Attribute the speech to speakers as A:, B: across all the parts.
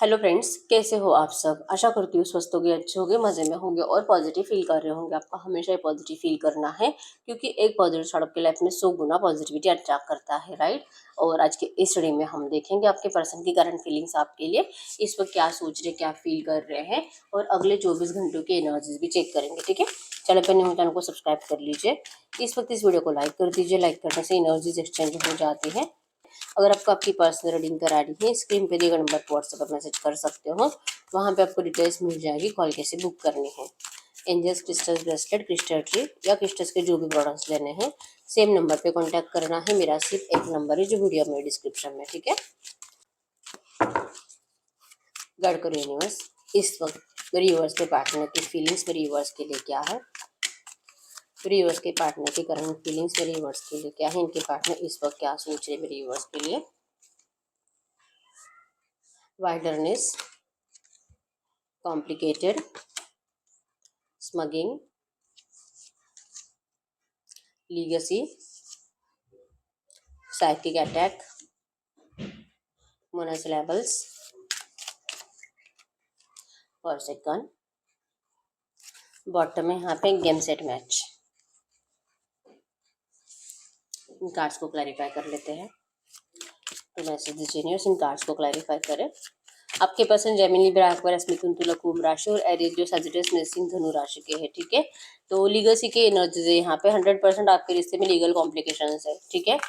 A: Hello friends, कैसे हो आप सब। आशा करती हूँ स्वस्थ होगे, अच्छे होगे, मजे में होंगे और पॉजिटिव फील कर रहे होंगे। आपको हमेशा ही पॉजिटिव फील करना है क्योंकि एक पॉजिटिव थॉट आपकी लाइफ में 100 गुना पॉजिटिविटी अट्रैक्ट करता है, राइट। और आज के इस स्टडी में हम देखेंगे आपके पर्सन की करंट फीलिंग्स आपके लिए इस वक्त क्या सोच रहे, क्या फील कर रहे हैं और अगले 24 घंटों की एनर्जीज भी चेक करेंगे। ठीक है, चैनल पर न्यू चैनल को सब्सक्राइब कर लीजिए। इस वक्त इस वीडियो को लाइक कर दीजिए। लाइक करने से एनर्जीज एक्सचेंज हो जाती है। अगर आपको आपकी पर्सनल रीडिंग करानी है, स्क्रीन पे दिए गए नंबर पर व्हाट्सएप पर मैसेज कर सकते हो। वहाँ पे आपको डिटेल्स मिल जाएगी, कॉल कैसे बुक करनी है। Angels crystals bracelet, crystal tree या क्रिस्टल्स के जो भी प्रोडक्ट्स लेने हैं सेम नंबर पे कांटेक्ट करना है। मेरा सिर्फ एक नंबर है जो वीडियो में डिस्क्रिप्शन में, ठीक है। गाइड करो यूनिवर्स, इस वक्त मेरे यूनिवर्स के पार्टनर की फीलिंग्स मेरे यूनिवर्स के लिए क्या है। मेरे यूनिवर्स के पार्टनर की करंट फीलिंग्स मेरे यूनिवर्स के लिए क्या है। इनके पार्टनर इस वक्त क्या सोच रहे मेरे यूनिवर्स के लिए। Wilderness, complicated, smugging, legacy, psychic attack, monosyllables, पर सेकंड। बॉटम में यहाँ पे गेम सेट मैच। इन कार्ड्स को क्लैरिफाई कर लेते हैं। तो मैसेज दीजिए इन कार्ड्स को क्लैरिफाई करें। आपके पर्सन जेमिनी, ब्राह्मण, मिथुन, तुला, कुंभ राशि और एरीज जो सजिटेरियस, मेषिंग, धनु राशि के हैं, ठीक है। तो लीगेसी के एनर्जीज है यहाँ पे 100% आपके रिश्ते में लीगल कॉम्प्लिकेशंस है, ठीक है।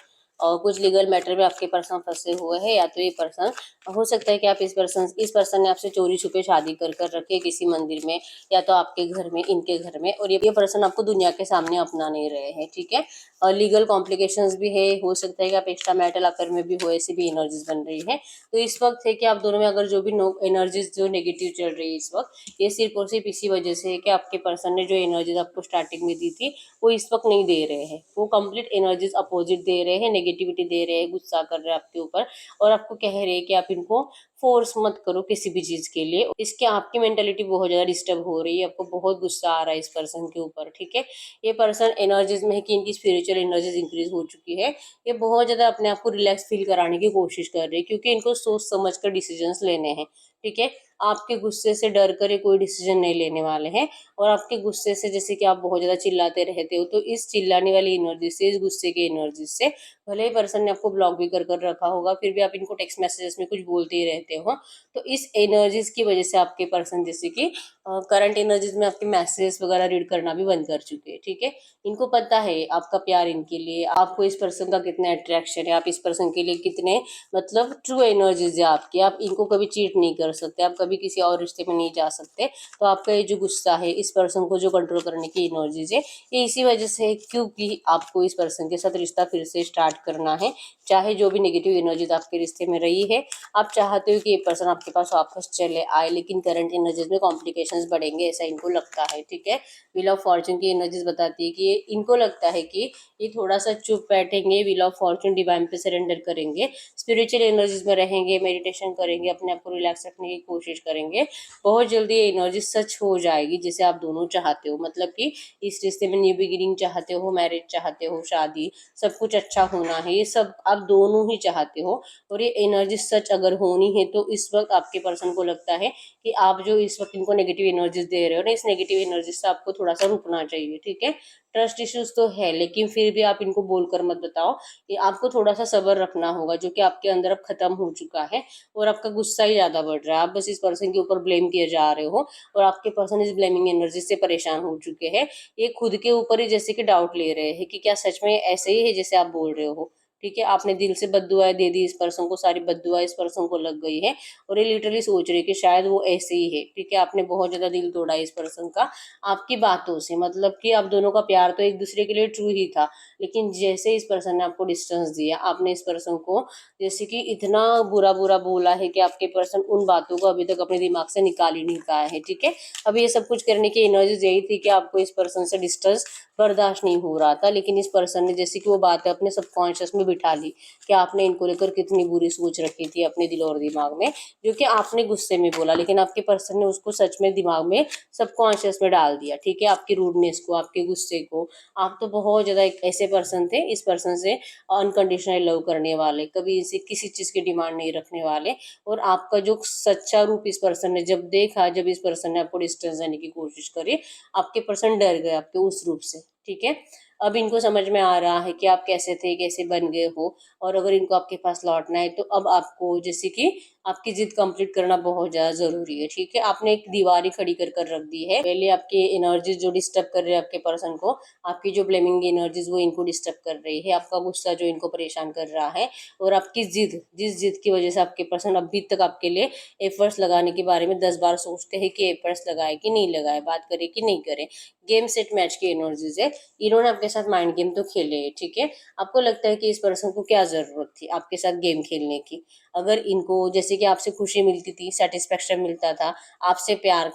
A: और कुछ लीगल मैटर में आपके पर्सन फंसे हुए हैं, या तो ये पर्सन हो सकता है कि आप इस पर्सन ने आपसे चोरी छुपे शादी कर रखी है किसी मंदिर में, या तो आपके घर में, इनके घर में, और ये पर्सन आपको दुनिया के सामने अपना नहीं रहे हैं, ठीक है। और लीगल कॉम्प्लिकेशंस भी है। हो सकता है कि आप एक्स्ट्रा मैरिटल अफेयर में भी हो, ऐसी भी एनर्जीज बन रही है। तो इस वक्त है कि आप दोनों में अगर जो भी एनर्जीज जो नेगेटिव चल रही है इस वक्त, ये सिर्फ और सिर्फ इसी वजह से है कि आपके पर्सन ने जो एनर्जीज आपको स्टार्टिंग में दी थी वो इस वक्त नहीं दे रहे हैं। वो कंप्लीट एनर्जीज अपोजिट दे रहे हैं, नेगेटिविटी दे रहे हैं, गुस्सा कर रहे हैं आपके ऊपर और आपको कह रहे हैं कि आप इनको फोर्स मत करो किसी भी चीज के लिए। इसके आपकी मेंटेलिटी बहुत ज्यादा डिस्टर्ब हो रही है, आपको बहुत गुस्सा आ रहा है इस पर्सन के ऊपर, ठीक है। ये पर्सन एनर्जीज में है कि इनकी स्पिरिचुअल एनर्जीज इंक्रीज हो चुकी है। ये बहुत ज्यादा अपने आप को रिलैक्स फील कराने की कोशिश कर रहे हैं क्योंकि इनको सोच समझ कर डिसीजंस लेने हैं, ठीक है। आपके गुस्से से डर कर ये कोई डिसीजन नहीं लेने वाले हैं। और आपके गुस्से से, जैसे कि आप बहुत ज्यादा चिल्लाते रहते हो, तो इस चिल्लाने वाली एनर्जी से, इस गुस्से की एनर्जी से, भले ही पर्सन ने आपको ब्लॉक भी कर रखा होगा फिर भी आप इनको टेक्स्ट मैसेजेस में कुछ बोलते ही रहते हो। तो इस एनर्जीज की वजह से आपके पर्सन, जैसे कि करंट एनर्जीज में आपके मैसेजेस वगैरह रीड करना भी बंद कर चुके हैं, ठीक है। इनको पता है आपका प्यार इनके लिए, आपको इस पर्सन का कितना अट्रैक्शन है, आप इस पर्सन के लिए कितने मतलब ट्रू एनर्जीज है आपकी। आप इनको कभी चीट नहीं कर सकते, आप कभी किसी और रिश्ते में नहीं जा सकते। तो आपका ये जो गुस्सा है, इस पर्सन को जो कंट्रोल करने की एनर्जीज है, ये इसी वजह से है क्योंकि आपको इस पर्सन के साथ रिश्ता फिर से स्टार्ट करना है। चाहे जो भी नेगेटिव एनर्जीज आपके रिश्ते में रही है, आप चाहते हो कि ये पर्सन आपके पास वापस चले आए, लेकिन करंट एनर्जीज में कॉम्प्लिकेशंस बढ़ेंगे, ऐसा इनको लगता है, ठीक है। व्हील ऑफ फॉर्चून की एनर्जीज बताती है कि इनको लगता है कि ये थोड़ा सा चुप बैठेंगे, व्हील ऑफ फॉर्चून डिवाइन पे सरेंडर करेंगे, स्पिरिचुअल एनर्जीज में रहेंगे, मेडिटेशन करेंगे, अपने आप को रिलैक्स रखने की कोशिश करेंगे। बहुत जल्दी ये एनर्जी सच हो जाएगी जिसे आप दोनों चाहते हो। मतलब कि इस रिश्ते में न्यू बिगिनिंग चाहते हो, मैरिज चाहते हो, शादी, सब कुछ अच्छा होना है, ये सब आप दोनों ही चाहते हो। और ये एनर्जी सच अगर होनी है तो इस वक्त आपके पर्सन को लगता है कि आप जो इस वक्त इनको नेगेटिव एनर्जीज दे रहे हो ना, इस नेगेटिव एनर्जी से आपको थोड़ा सा रुकना चाहिए, ठीक है। ट्रस्ट इश्यूज तो है, लेकिन फिर भी आप इनको बोलकर मत बताओ। ये आपको थोड़ा सा सब्र रखना होगा, जो कि आपके अंदर अब खत्म हो चुका है और आपका गुस्सा ही ज्यादा बढ़ रहा है। आप बस इस पर्सन के ऊपर ब्लेम किए जा रहे हो और आपके पर्सन इस ब्लेमिंग एनर्जी से परेशान हो चुके हैं। ये खुद के ऊपर ही जैसे कि डाउट ले रहे हैं कि क्या सच में ऐसे ही है जैसे आप बोल रहे हो, ठीक है। आपने दिल से बद्दुआएं दे दी इस पर्सन को, सारी बद्दुआ इस पर्सन को लग गई है और ये लिटरली सोच रहे कि शायद वो ऐसे ही है, ठीक है। आपने बहुत ज्यादा दिल तोड़ा इस पर्सन का आपकी बातों से। मतलब कि आप दोनों का प्यार तो एक दूसरे के लिए ट्रू ही था, लेकिन जैसे इस पर्सन ने आपको डिस्टेंस दिया, आपने इस पर्सन को जैसे कि इतना बुरा बुरा बोला है कि आपके पर्सन उन बातों को अभी तक अपने दिमाग से निकाल ही नहीं पाया है, ठीक है। अब ये सब कुछ करने की एनर्जी यही थी कि आपको इस पर्सन से डिस्टेंस बर्दाश्त नहीं हो रहा था, लेकिन इस पर्सन ने जैसे कि वो बात अपने सबकॉन्शियस में बिठा ली कि आपने इनको लेकर कितनी बुरी सोच रखी थी अपने दिल और दिमाग में, जो कि आपने गुस्से में बोला, लेकिन आपके पर्सन ने उसको सच में दिमाग में सबकॉन्शियस में डाल दिया। ठीक है, आपकी रूडनेस को, आपके गुस्से को। आप तो बहुत ज़्यादा एक ऐसे पर्सन थे, इस पर्सन से अनकंडीशनल लव करने वाले, कभी इसे किसी चीज़ की डिमांड नहीं रखने वाले। और आपका जो सच्चा रूप इस पर्सन ने जब देखा, जब इस पर्सन ने आपको डिस्टेंस देने की कोशिश करी, आपके पर्सन डर गए आपके उस रूप से। ठीक है, अब इनको समझ में आ रहा है कि आप कैसे थे, कैसे बन गए हो, और अगर इनको आपके पास लौटना है तो अब आपको जैसे कि आपकी जिद कंप्लीट करना बहुत ज़्यादा ज़रूरी है। ठीक है, आपने एक दीवार ही खड़ी कर कर रख दी है। पहले आपकी एनर्जीज जो डिस्टर्ब कर रहे हैं आपके पर्सन को, आपकी जो ब्लेमिंग एनर्जीज वो इनको डिस्टर्ब कर रही है, आपका गुस्सा जो इनको परेशान कर रहा है, और आपकी जिद, जिस जिद की वजह से आपके पर्सन अभी तक आपके लिए एफर्ट्स लगाने के बारे में 10 बार सोचते हैं कि एफर्ट्स लगाए कि नहीं लगाए, बात करे कि नहीं करे। गेम सेट मैच की एनर्जीज है, इन्होंने आपके साथ माइंड गेम तो खेले है। ठीक है, आपको लगता है कि इस पर्सन को क्या जरूरत थी आपके साथ गेम खेलने की। अगर इनको जैसे कि आपसे खुशी मिलती थी, सेटिस्फेक्शन मिलता था, आपसे प्यार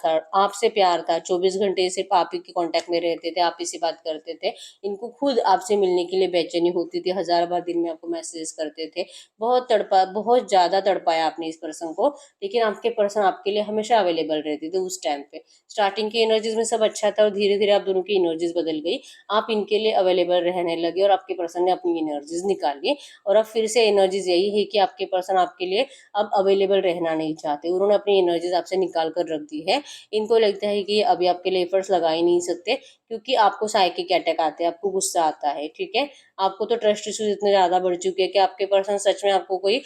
A: था, 24 घंटे सिर्फ आप ही के कांटेक्ट में रहते थे, आप ही से बात करते थे, इनको खुद आपसे मिलने के लिए बेचैनी होती थी, 1000 बार दिन में आपको मैसेज करते थे, बहुत ज्यादा तड़पाया आपने इस पर्सन को, लेकिन आपके पर्सन आपके लिए हमेशा अवेलेबल रहते थे उस टाइम पे। स्टार्टिंग की एनर्जीज में सब अच्छा था और धीरे धीरे आप दोनों की एनर्जीज बदल गई, आप इनके लिए अवेलेबल रहने लगे और आपके पर्सन ने अपनी एनर्जीज निकाली। और अब फिर से एनर्जीज यही है कि आपके पर्सन आपके लिए अब अवेलेबल रहना नहीं चाहते, उन्होंने अपनी एनर्जीज आपसे निकाल कर रख दी है। इनको लगता है कि अभी आपके लिए एफर्ट्स लगा ही नहीं सकते, क्योंकि आपको साइकिक अटैक आते हैं, आपको गुस्सा आता है। ठीक है, आपको तो ट्रस्ट इश्यूज इतने ज़्यादा बढ़ चुके हैं कि आपके पर्सन सच में आपको कोई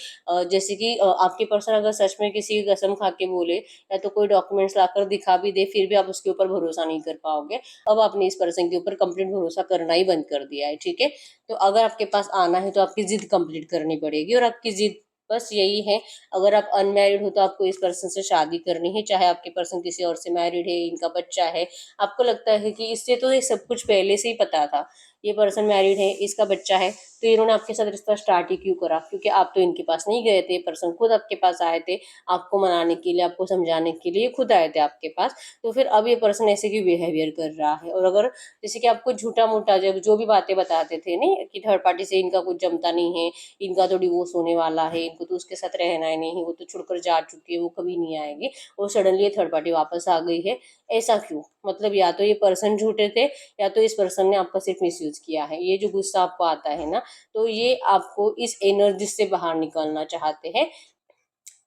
A: जैसे कि आपके पर्सन अगर सच में किसी की कसम खा के बोले या तो कोई डॉक्यूमेंट्स लाकर दिखा भी दे, फिर भी आप उसके ऊपर भरोसा नहीं कर पाओगे। अब आपने इस पर्सन के ऊपर कंप्लीट भरोसा करना ही बंद कर दिया है। ठीक है, तो अगर आपके पास आना है तो आपकी जिद कंप्लीट करनी पड़ेगी, और आपकी जिद बस यही है। अगर आप अनमैरिड हो तो आपको इस पर्सन से शादी करनी है, चाहे आपके पर्सन किसी और से मैरिड है, इनका बच्चा है, आपको लगता है कि इससे तो ये सब कुछ पहले से ही पता था, ये पर्सन मैरिड है, इसका बच्चा है, तो इन्होंने आपके साथ रिश्ता स्टार्ट ही क्यों करा? क्योंकि आप तो इनके पास नहीं गए थे, पर्सन खुद आपके पास आए थे, आपको मनाने के लिए, आपको समझाने के लिए खुद आए थे आपके पास। तो फिर अब ये पर्सन ऐसे क्यों बिहेवियर कर रहा है? और अगर जैसे कि आपको झूठा मूठा जब जो भी बातें बताते थे नहीं कि थर्ड पार्टी से इनका कुछ जमता नहीं है, इनका तो डिवोर्स होने वाला है, इनको तो उसके साथ रहना ही नहीं, वो तो छोड़कर जा चुकी है, वो कभी नहीं आएगी, और सडनली ये थर्ड पार्टी वापस आ गई है, ऐसा क्यों? मतलब या तो ये पर्सन झूठे थे, या तो इस पर्सन ने आपका सिर्फ मिसयूज किया है। ये जो गुस्सा आपको आता है ना, तो ये आपको इस एनर्जी से बाहर निकालना चाहते हैं।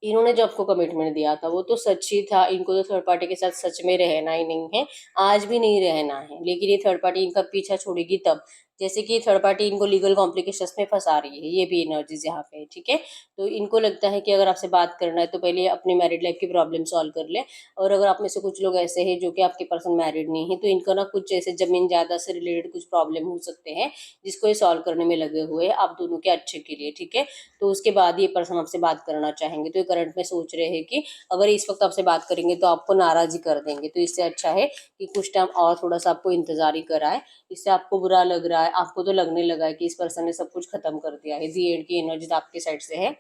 A: इन्होंने जो आपको कमिटमेंट दिया था वो तो सच ही था, इनको तो थर्ड पार्टी के साथ सच में रहना ही नहीं है, आज भी नहीं रहना है। लेकिन ये थर्ड पार्टी इनका पीछा छोड़ेगी तब, जैसे कि थर्ड पार्टी इनको लीगल कॉम्प्लिकेशंस में फंसा रही है, ये भी एनर्जीज यहाँ पे है। ठीक है, तो इनको लगता है कि अगर आपसे बात करना है तो पहले अपनी मैरिड लाइफ की प्रॉब्लम सॉल्व कर ले। और अगर आप में से कुछ लोग ऐसे हैं जो कि आपके पर्सन मैरिड नहीं है, तो इनका ना कुछ ऐसे जमीन जायदाद से रिलेटेड कुछ प्रॉब्लम हो सकते हैं, जिसको ये सॉल्व करने में लगे हुए हैं आप दोनों के अच्छे के लिए। ठीक है, तो उसके बाद ये पर्सन आपसे बात करना चाहेंगे, तो ये करंट में सोच रहे हैं कि अगर इस वक्त आपसे बात करेंगे तो आपको नाराज ही कर देंगे, तो इससे अच्छा है कि कुछ टाइम और थोड़ा सा आपको इंतजार ही कराए। इससे आपको बुरा लग रहा है, आपको तो लगने लगा है कि इस पर्सन ने सब कुछ खत्म कर दिया है, दी एंड की एनर्जी आपके साइड से है,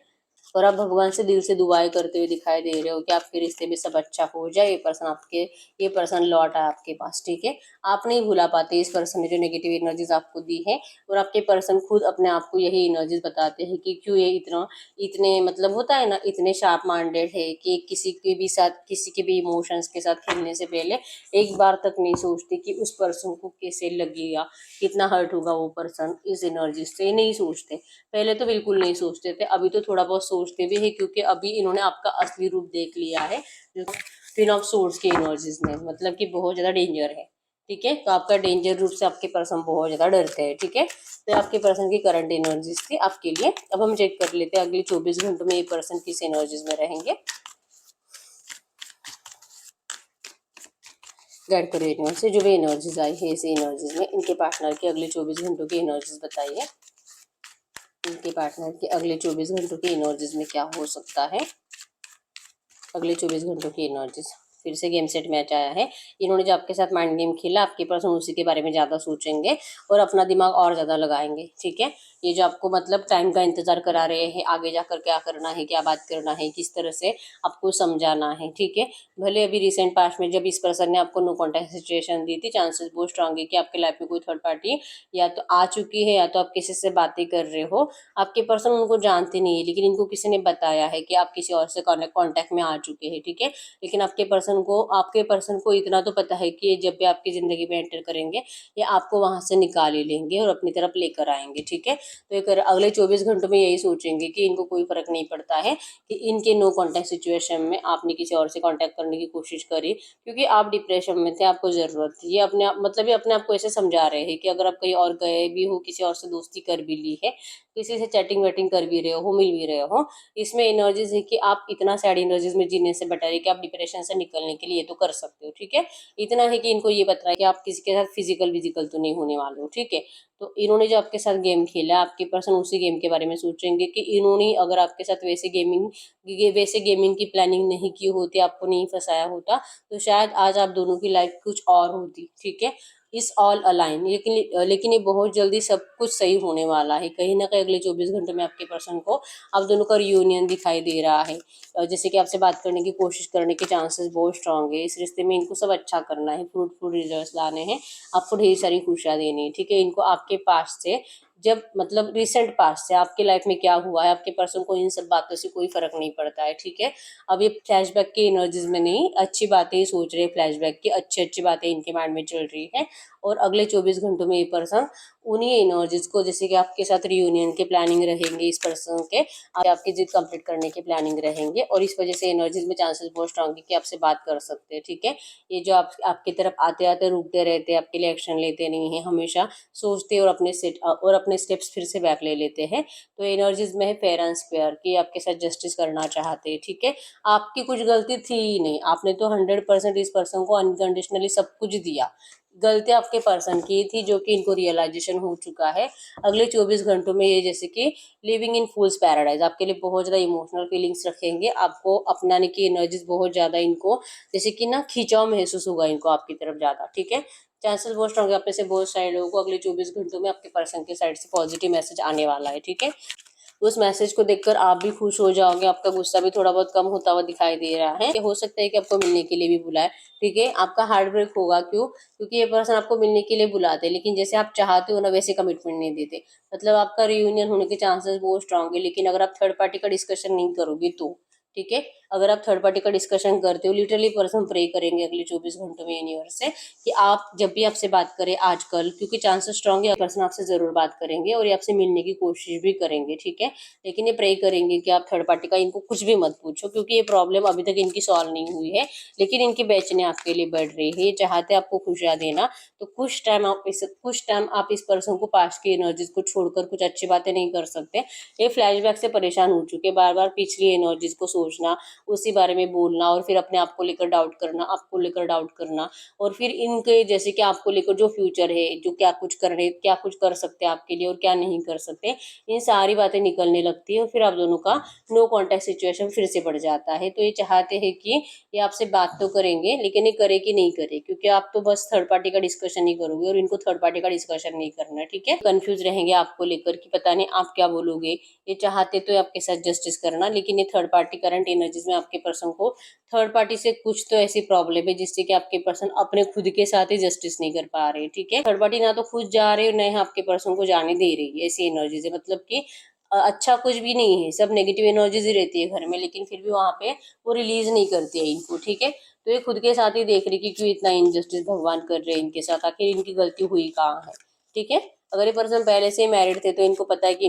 A: और आप भगवान से दिल से दुआएं करते हुए दिखाई दे रहे हो कि आपके रिश्ते में सब अच्छा हो जाए, ये पर्सन लौट आए आपके पास। ठीक है, आप नहीं भुला पाते इस पर्सन ने जो नेगेटिव एनर्जीज आपको दी है, और आपके पर्सन खुद अपने आप को यही एनर्जीज बताते हैं कि क्यों ये इतने मतलब होता है ना, इतने शार्प माइंडेड है कि किसी के भी इमोशंस के साथ खेलने से पहले एक बार तक नहीं सोचते कि उस पर्सन को कैसे लगेगा, कितना हर्ट होगा वो पर्सन इस एनर्जी से, नहीं सोचते। पहले तो बिल्कुल नहीं सोचते थे, अभी तो थोड़ा बहुत सोचते भी है, क्योंकि अभी इन्होंने आपका असली रूप देख लिया है, जो क्वीन ऑफ सोर्स की एनर्जीज में, मतलब कि बहुत ज्यादा डेंजर है। ठीक है, तो आपका डेंजर रूप से आपके पर्सन बहुत ज्यादा डरते हैं। ठीक है, तो आपके पर्सन की करंट एनर्जीज थी आपके लिए। अब हम चेक कर लेते हैं अगले 24 घंटों में ये पर्सन किस एनर्जीज में रहेंगे। गाइड करो यूनिवर्स से जो भी एनर्जीज आई है इस एनर्जीज में इनके पार्टनर की अगले 24 घंटों की एनर्जीज बताइए। इनके पार्टनर की अगले 24 घंटों की एनर्जीज में क्या हो सकता है, अगले 24 घंटों की एनर्जीज। फिर से गेम सेट मैच आया है। इन्होंने जो आपके साथ माइंड गेम खेला, आपके पर्सन उसी के बारे में ज़्यादा सोचेंगे और अपना दिमाग और ज़्यादा लगाएंगे। ठीक है, ये जो आपको मतलब टाइम का इंतजार करा रहे हैं, आगे जाकर क्या करना है, क्या बात करना है, किस तरह से आपको समझाना है। ठीक है, भले अभी रिसेंट पास्ट में जब इस पर्सन ने आपको नो कॉन्टैक्ट सिचुएशन दी थी, चांसेस बहुत स्ट्रांग है कि आपके लाइफ में कोई थर्ड पार्टी या तो आ चुकी है या तो आप किसी से बातें कर रहे हो। आपके पर्सन उनको जानते नहीं है, लेकिन इनको किसी ने बताया है कि आप किसी और से कॉन्टैक्ट में आ चुके हैं। ठीक है, लेकिन आपके पर्सन को इतना तो पता है कि ये जब भी आपकी ज़िंदगी में एंटर करेंगे, ये आपको वहाँ से निकाल ही लेंगे और अपनी तरफ लेकर आएंगे। ठीक है, तो ये अगले 24 घंटों में यही सोचेंगे कि इनको कोई फर्क नहीं पड़ता है कि इनके नो कॉन्टैक्ट सिचुएशन में आपने किसी और से कॉन्टैक्ट करने की कोशिश करी, क्योंकि आप डिप्रेशन में थे, आपको ज़रूरत थी। ये अपने आप मतलब ये अपने आप को ऐसे समझा रहे हैं कि अगर आप कहीं और गए भी हो, किसी और से दोस्ती कर भी ली है, किसी से चैटिंग वेटिंग कर भी रहे हो, मिल भी रहे हो, इसमें एनर्जीज है कि आप इतना सैड एनर्जीज में जीने से बेटर है कि आप डिप्रेशन से निकलने के लिए ये तो कर सकते हो। ठीक है, इतना है कि इनको ये पता है कि आप किसी के साथ फिजिकल तो नहीं होने वाले हो। ठीक है, तो इन्होंने जो आपके साथ गेम खेला, आपके पर्सन उसी गेम के बारे में सोचेंगे कि इन्होंने अगर आपके साथ वैसे गेमिंग की प्लानिंग नहीं की होती, आपको नहीं फंसाया होता, तो शायद आज आप दोनों की लाइफ कुछ और होती। ठीक है, इस ऑल अलाइन, लेकिन ये बहुत जल्दी सब कुछ सही होने वाला है। कहीं ना कहीं अगले 24 घंटों में आपके पर्सन को आप दोनों का रियूनियन दिखाई दे रहा है। जैसे कि आपसे बात करने की कोशिश करने के चांसेस बहुत स्ट्रांग है। इस रिश्ते में इनको सब अच्छा करना है, फ्रूटफुल रिजल्ट लाने हैं, आपको ढेर सारी खुशियाँ देनी है। ठीक है, इनको आपके पास से जब मतलब रिसेंट पास्ट से आपके लाइफ में क्या हुआ है, आपके पर्सन को इन सब बातों से कोई फर्क नहीं पड़ता है। ठीक है, अब ये फ्लैशबैक की एनर्जीज में नहीं, अच्छी बातें ही सोच रहे हैं, फ्लैशबैक की अच्छी अच्छी बातें इनके माइंड में चल रही है। और अगले 24 घंटों में ये पर्सन उन्हीं एनर्जीज को, जैसे कि आपके साथ रियूनियन के प्लानिंग रहेंगे, इस पर्सन के आपकी जिद कंप्लीट करने की प्लानिंग रहेंगे, और इस वजह से एनर्जीज में चांसेस बहुत स्ट्रांग है कि आपसे बात कर सकते हैं। ठीक है, ये जो आपकी तरफ आते आते रुकते रहते हैं, आपके लिए एक्शन लेते नहीं है, हमेशा सोचते और अपने स्टेप्स फिर से बैक ले लेते हैं, तो एनर्जीज में है फेयर एंड स्क्वेयर कि आपके साथ जस्टिस करना चाहते हैं। ठीक है, आपकी कुछ गलती थी ही नहीं, आपने तो 100% इस पर्सन को अनकंडीशनली सब कुछ दिया। गलती आपके पर्सन की थी, जो कि इनको रियलाइजेशन हो चुका है। अगले 24 घंटों में ये जैसे कि लिविंग इन फूल्स पैराडाइज आपके लिए बहुत ज़्यादा इमोशनल फीलिंग्स रखेंगे, आपको अपनाने की एनर्जीज बहुत ज़्यादा इनको जैसे कि ना खिंचाव महसूस होगा इनको आपकी तरफ ज़्यादा। ठीक है, चांसेस बहुत स्ट्रॉन्ग है आप में से बहुत सारे लोगों को अगले 24 घंटों में आपके पर्सन के साइड से पॉजिटिव मैसेज आने वाला है। ठीक है, उस मैसेज को देखकर आप भी खुश हो जाओगे, आपका गुस्सा भी थोड़ा बहुत कम होता हुआ दिखाई दे रहा है। हो सकता है कि आपको मिलने के लिए भी बुलाए। ठीक है, आपका हार्ट ब्रेक होगा, क्यों? क्योंकि ये पर्सन आपको मिलने के लिए बुलाते हैं, लेकिन जैसे आप चाहते हो ना वैसे कमिटमेंट नहीं देते। मतलब आपका रियूनियन होने के चांसेस बहुत स्ट्रांग है, लेकिन अगर आप थर्ड पार्टी का डिस्कशन नहीं करोगे तो। ठीक है, अगर आप थर्ड पार्टी का डिस्कशन करते हो, लिटरली पर्सन प्रे करेंगे अगले 24 घंटों में यूनिवर्स से कि आप जब भी आपसे बात करें आजकल, क्योंकि चांसेस स्ट्रांग है पर्सन आपसे जरूर बात करेंगे और ये आपसे मिलने की कोशिश भी करेंगे। ठीक है, लेकिन ये प्रे करेंगे कि आप थर्ड पार्टी का इनको कुछ भी मत पूछो, क्योंकि ये प्रॉब्लम अभी तक इनकी सॉल्व नहीं हुई है, लेकिन इनकी बेचने आपके लिए बढ़ रही है। ये चाहते आपको खुशियाँ देना, तो कुछ टाइम आप इस पर्सन को पास्ट की एनर्जीज को छोड़कर कुछ अच्छी बातें नहीं कर सकते। ये फ्लैशबैक से परेशान हो चुके, बार बार पिछली एनर्जीज को सोचना, उसी बारे में बोलना और फिर अपने आप को लेकर डाउट करना, आपको लेकर डाउट करना, और फिर इनके जैसे कि आपको लेकर जो फ्यूचर है, जो क्या कुछ कर सकते हैं आपके लिए और क्या नहीं कर सकते, इन सारी बातें निकलने लगती है और फिर आप दोनों का नो कॉन्टैक्ट सिचुएशन फिर से बढ़ जाता है। तो ये चाहते हैं कि ये आपसे बात तो करेंगे, लेकिन ये करे कि नहीं करे, क्योंकि आप तो बस थर्ड पार्टी का डिस्कशन ही करोगे और इनको थर्ड पार्टी का डिस्कशन नहीं करना। ठीक है, कंफ्यूज रहेंगे आपको लेकर कि पता नहीं आप क्या बोलोगे। ये चाहते तो आपके साथ जस्टिस करना, लेकिन ये थर्ड पार्टी करंट एनर्जीज में आपके पर्सन को थर्ड पार्टी से कुछ तो ऐसी प्रॉब्लम है जिससे कि आपके पर्सन अपने खुद के साथ ही जस्टिस नहीं कर पा रहे। ठीक है, थर्ड पार्टी ना तो खुद जा रहे और न ही आपके पर्सन को जाने दे रही है, ऐसी एनर्जीज है। मतलब कि अच्छा कुछ भी नहीं है, सब नेगेटिव एनर्जीज ही रहती है घर में, लेकिन फिर भी वहाँ पे वो रिलीज नहीं करती है इनको। ठीक है, तो ये खुद के साथ ही देख रही कि क्यों इतना इनजस्टिस भगवान कर रहे हैं इनके साथ, आखिर इनकी गलती हुई कहाँ है। ठीक है, अगर ये पर्सन पहले से मैरिड थे तो इनको पता है कि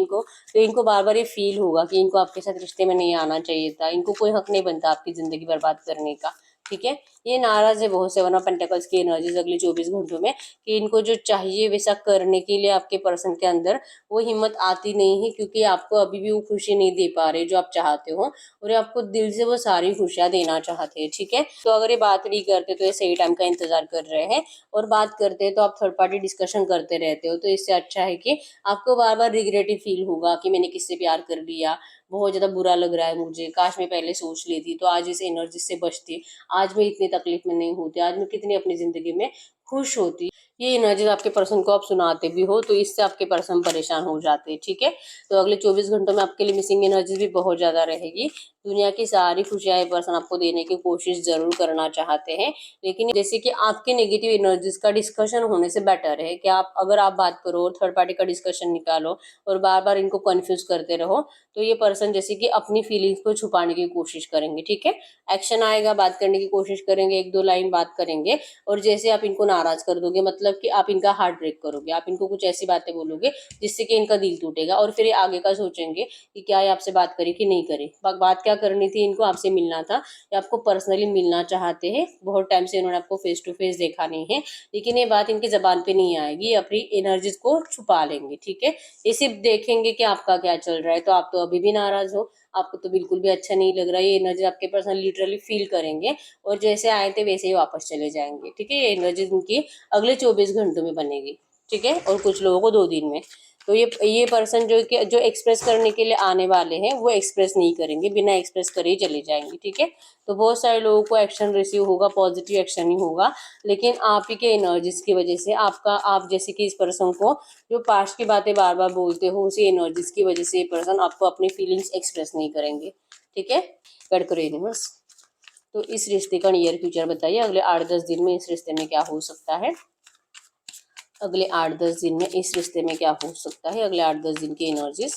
A: इनको बार बार ये फील होगा कि इनको आपके साथ रिश्ते में नहीं आना चाहिए था, इनको कोई हक नहीं बनता आपकी जिंदगी बर्बाद करने का। ठीक है, ये नाराज है बहुत से, वरना पेंटेकल्स की एनर्जीज अगले 24 घंटों में कि इनको जो चाहिए वैसा करने के लिए आपके पर्सन के अंदर वो हिम्मत आती नहीं है, क्योंकि आपको अभी भी वो खुशी नहीं दे पा रहे जो आप चाहते हो, और ये आपको दिल से वो सारी खुशियाँ देना चाहते हैं। ठीक है, तो अगर ये बात नहीं करते तो ये सही टाइम का इंतजार कर रहे हैं, और बात करते हैं तो आप थर्ड पार्टी डिस्कशन करते रहते हो, तो इससे अच्छा है कि आपको बार बार रिग्रेटिव फील होगा कि मैंने किससे प्यार कर लिया, बहुत ज़्यादा बुरा लग रहा है मुझे, काश मैं पहले सोच लेती तो आज इस एनर्जी से बचती, आज मैं इतनी तकलीफ में नहीं होती, आज मैं कितनी अपनी ज़िंदगी में खुश होती। ये एनर्जीज आपके पर्सन को आप सुनाते भी हो तो इससे आपके पर्सन परेशान हो जाते हैं, ठीक है। तो अगले 24 घंटों में आपके लिए मिसिंग एनर्जीज भी बहुत ज़्यादा रहेगी। दुनिया की सारी खुशियाँ ये पर्सन आपको देने की कोशिश ज़रूर करना चाहते हैं, लेकिन जैसे कि आपके नेगेटिव एनर्जीज का डिस्कशन होने से बेटर है कि आप अगर आप बात करो, थर्ड पार्टी का डिस्कशन निकालो और बार बार इनको कन्फ्यूज करते रहो, तो ये पर्सन जैसे कि अपनी फीलिंग्स को छुपाने की कोशिश करेंगे, ठीक है। एक्शन आएगा, बात करने की कोशिश करेंगे, एक दो लाइन बात करेंगे, और जैसे आप इनको नाराज कर दोगे, मतलब कि आप इनका हार्ट ब्रेक करोगे, आप इनको कुछ ऐसी बातें बोलोगे जिससे कि इनका दिल टूटेगा, और फिर ये आगे का सोचेंगे कि क्या ये आपसे बात करे कि नहीं करे। बात क्या करनी थी इनको, आपसे मिलना था या आपको पर्सनली मिलना चाहते हैं, बहुत टाइम से इन्होंने आपको फेस टू फेस देखा नहीं है, लेकिन ये बात इनकी जबान पे नहीं आएगी, ये अपनी एनर्जीज को छुपा लेंगे, ठीक है। ये सिर्फ देखेंगे कि आपका क्या चल रहा है, तो आप तो अभी भी नाराज हो, आपको तो बिल्कुल भी अच्छा नहीं लग रहा है, ये एनर्जी आपके पर्सन लिटरली फील करेंगे और जैसे आए थे वैसे ही वापस चले जाएंगे, ठीक है। ये एनर्जी उनकी अगले 24 घंटों में बनेगी, ठीक है, और कुछ लोगों को 2 दिन में। तो ये पर्सन जो एक्सप्रेस करने के लिए आने वाले हैं वो एक्सप्रेस नहीं करेंगे, बिना एक्सप्रेस करे ही चले जाएंगे, ठीक है। तो बहुत सारे लोगों को एक्शन रिसीव होगा, पॉजिटिव एक्शन ही होगा, लेकिन आप ही के एनर्जीज की वजह से आप जैसे कि इस पर्सन को जो पास्ट की बातें बार बार बोलते हो, उसी एनर्जीज की वजह से ये पर्सन आपको अपनी फीलिंग्स एक्सप्रेस नहीं करेंगे, ठीक है। कट करो यूनिवर्स। तो इस रिश्ते का नियर फ्यूचर बताइए, अगले 8-10 दिन में इस रिश्ते में क्या हो सकता है, अगले 8-10 दिन में इस रिश्ते में क्या हो सकता है, अगले 8-10 दिन की एनर्जीज,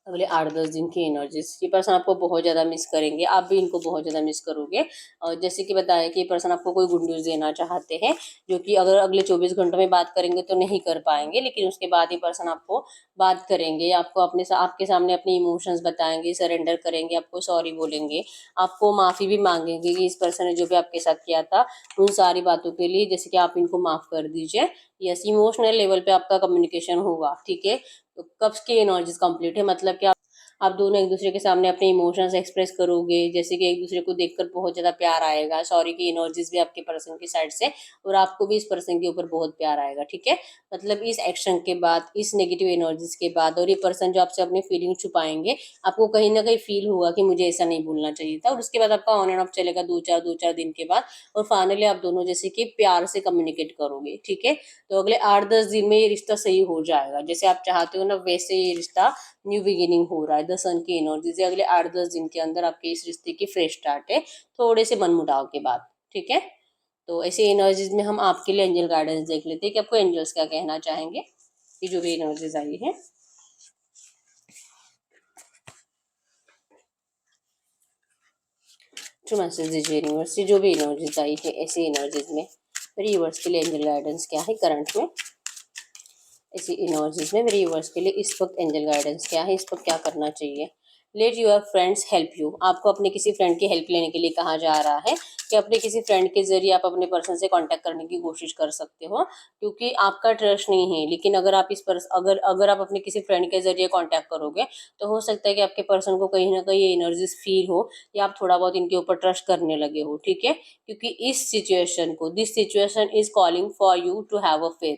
A: अगले 8-10 दिन की एनर्जीज। ये पर्सन आपको बहुत ज़्यादा मिस करेंगे, आप भी इनको बहुत ज़्यादा मिस करोगे। और जैसे कि बताया कि ये पर्सन आपको कोई गुड न्यूज़ देना चाहते हैं, जो कि अगर अगले 24 घंटों में बात करेंगे तो नहीं कर पाएंगे, लेकिन उसके बाद ये पर्सन आपको बात करेंगे, आपको आपके सामने अपने इमोशंस बताएंगे, सरेंडर करेंगे, आपको सॉरी बोलेंगे, आपको माफ़ी भी मांगेंगे कि इस पर्सन ने जो भी आपके साथ किया था उन सारी बातों के लिए, जैसे कि आप इनको माफ़ कर दीजिए। यस, इमोशनल लेवल पे आपका कम्युनिकेशन होगा, ठीक है। तो कब की एनर्जीज कंप्लीट है, मतलब कि आप दोनों एक दूसरे के सामने अपने इमोशंस एक्सप्रेस करोगे, जैसे कि एक दूसरे को देखकर बहुत ज़्यादा प्यार आएगा, सॉरी की एनर्जीज भी आपके पर्सन की साइड से, और आपको भी इस पर्सन के ऊपर बहुत प्यार आएगा, ठीक है। मतलब इस एक्शन के बाद, इस नेगेटिव एनर्जीज के बाद, और ये पर्सन जो आपसे अपनी फीलिंग छुपाएंगे, आपको कहीं ना कहीं फील होगा कि मुझे ऐसा नहीं बोलना चाहिए था, और उसके बाद आपका ऑन एंड ऑफ चलेगा दो चार दिन के बाद, और फाइनली आप दोनों जैसे कि प्यार से कम्युनिकेट करोगे, ठीक है। तो अगले 8-10 दिन में ये रिश्ता सही हो जाएगा, जैसे आप चाहते हो ना वैसे ये रिश्ता न्यू बिगिनिंग हो रहा है। द सन की एनर्जी से अगले 8-10 दिन के अंदर आपके इस रिश्ते की फ्रेश स्टार्ट है, थोड़े से मनमुटाव के बाद, ठीक है। तो ऐसे एनर्जीज में हम आपके लिए एंजल गाइडेंस देख लेते हैं कि आपको एंजल्स क्या कहना चाहेंगे, ये जो भी एनर्जीज आई है। ट्रू मैसेज दीजिए यूनिवर्स, जो भी एनर्जीज आई है ऐसी एनर्जीज में मेरी यूनिवर्स के लिए एंजल गाइडेंस क्या है करंट में, ऐसी एनर्जीज में मेरे व्यूअर्स के लिए इस वक्त एंजल गाइडेंस क्या है, इस वक्त क्या करना चाहिए। Let your friends help you, आपको अपने किसी फ्रेंड की हेल्प लेने के लिए कहा जा रहा है कि अपने किसी फ्रेंड के जरिए आप अपने पर्सन से कांटेक्ट करने की कोशिश कर सकते हो, क्योंकि आपका ट्रस्ट नहीं है, लेकिन अगर आप अगर आप अपने किसी फ्रेंड के जरिए कांटेक्ट करोगे तो हो सकता है कि आपके पर्सन को कहीं ना कहीं ये एनर्जीज फील हो या आप थोड़ा बहुत इनके ऊपर ट्रस्ट करने लगे हो, ठीक है। क्योंकि इस सिचुएशन को, this situation is calling for you to have a faith,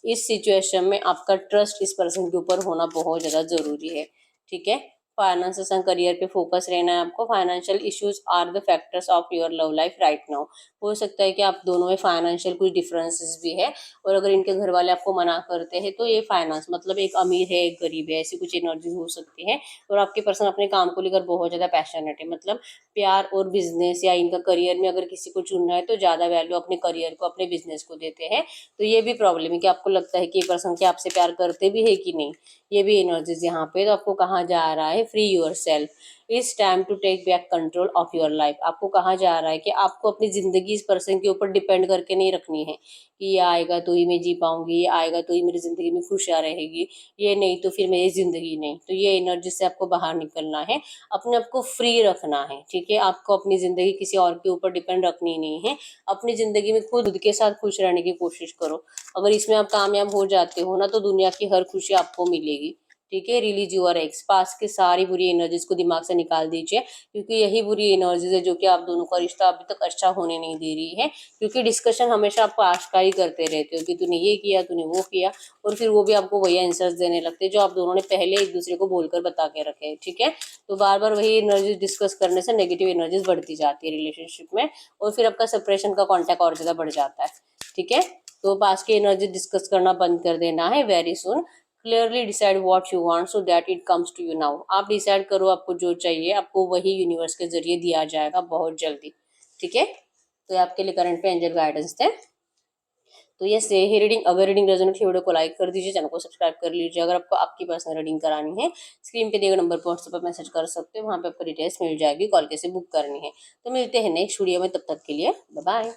A: इस सिचुएशन में आपका ट्रस्ट इस पर्सन के ऊपर होना बहुत ज़्यादा ज़रूरी है, ठीक है। फाइनेंस एंड करियर पे फोकस रहना है आपको। Financial issues are the factors of your love life right now, हो सकता है कि आप दोनों में फाइनेंशियल कुछ डिफरेंसेस भी है, और अगर इनके घर वाले आपको मना करते हैं तो ये फाइनेंस मतलब एक अमीर है एक गरीब है, ऐसी कुछ एनर्जी हो सकती है। और आपके पर्सन अपने काम को लेकर बहुत ज़्यादा पैशनेट है, मतलब प्यार और बिजनेस या इनका करियर में अगर किसी को चुनना है तो ज़्यादा वैल्यू अपने करियर को, अपने बिजनेस को देते हैं। तो ये भी प्रॉब्लम है कि आपको लगता है कि ये पर्सन क्या आपसे प्यार करते भी है कि नहीं, ये भी एनर्जीज यहाँ पे। तो आपको कहा जा रहा है free yourself, it's time to take back control of your life. आपको कहा जा रहा है कि आपको अपनी जिंदगी इस पर्सन के ऊपर डिपेंड करके नहीं रखनी है कि ये आएगा तो ही मैं जी पाऊंगी, ये आएगा तो ही मेरी जिंदगी में खुशियाँ रहेगी, ये नहीं तो फिर मेरी जिंदगी नहीं। तो ये एनर्जी से आपको बाहर निकलना है, अपने आप को फ्री रखना है, ठीक है। आपको अपनी जिंदगी किसी और के ऊपर डिपेंड रखनी नहीं है, अपनी जिंदगी में खुद के साथ खुश रहने की कोशिश करो। अगर इसमें आप कामयाब हो जाते हो ना तो दुनिया की हर खुशी आपको मिलेगी, ठीक है। रिलीज यूर एक्स, पास के सारी बुरी एनर्जीज को दिमाग से निकाल दीजिए, क्योंकि यही बुरी एनर्जीज है जो कि आप दोनों का रिश्ता अभी तक अच्छा होने नहीं दे रही है। क्योंकि डिस्कशन हमेशा आप पास्ट का ही करते रहते हो कि तूने ये किया, तूने वो किया, और फिर वो भी आपको वही आंसर्स देने लगते हैं जो आप दोनों ने पहले एक दूसरे को बोलकर बता के रखे हैं। ठीक है, तो बार बार वही एनर्जीज डिस्कस करने से नेगेटिव एनर्जीज बढ़ती जाती है रिलेशनशिप में, और फिर आपका सेपरेशन का कॉन्टैक्ट और ज्यादा बढ़ जाता है। ठीक है, तो पास्ट की एनर्जी डिस्कस करना बंद कर देना है very soon. Clearly decide what you want so that it comes to you now. आप डिसाइड करो आपको जो चाहिए, आपको वही यूनिवर्स के जरिए दिया जाएगा बहुत जल्दी। ठीक है, तो ये आपके लिए करंट पे एंजल गाइडेंस थे। तो ये से ही रीडिंग, अगर रीडिंग रेजोनेट वीडियो को लाइक कर दीजिए, चैनल को सब्सक्राइब कर लीजिए। अगर आपको आपकी पर्सनल रीडिंग करानी है, स्क्रीन पे दिए गए नंबर पर व्हाट्सएप पर मैसेज कर सकते हो, वहाँ पे आपको डिटेल्स मिल जाएगी, कॉल कैसे बुक करनी है। तो मिलते हैं नेक्स्ट वीडियो में, तब तक के लिए बाय बाय।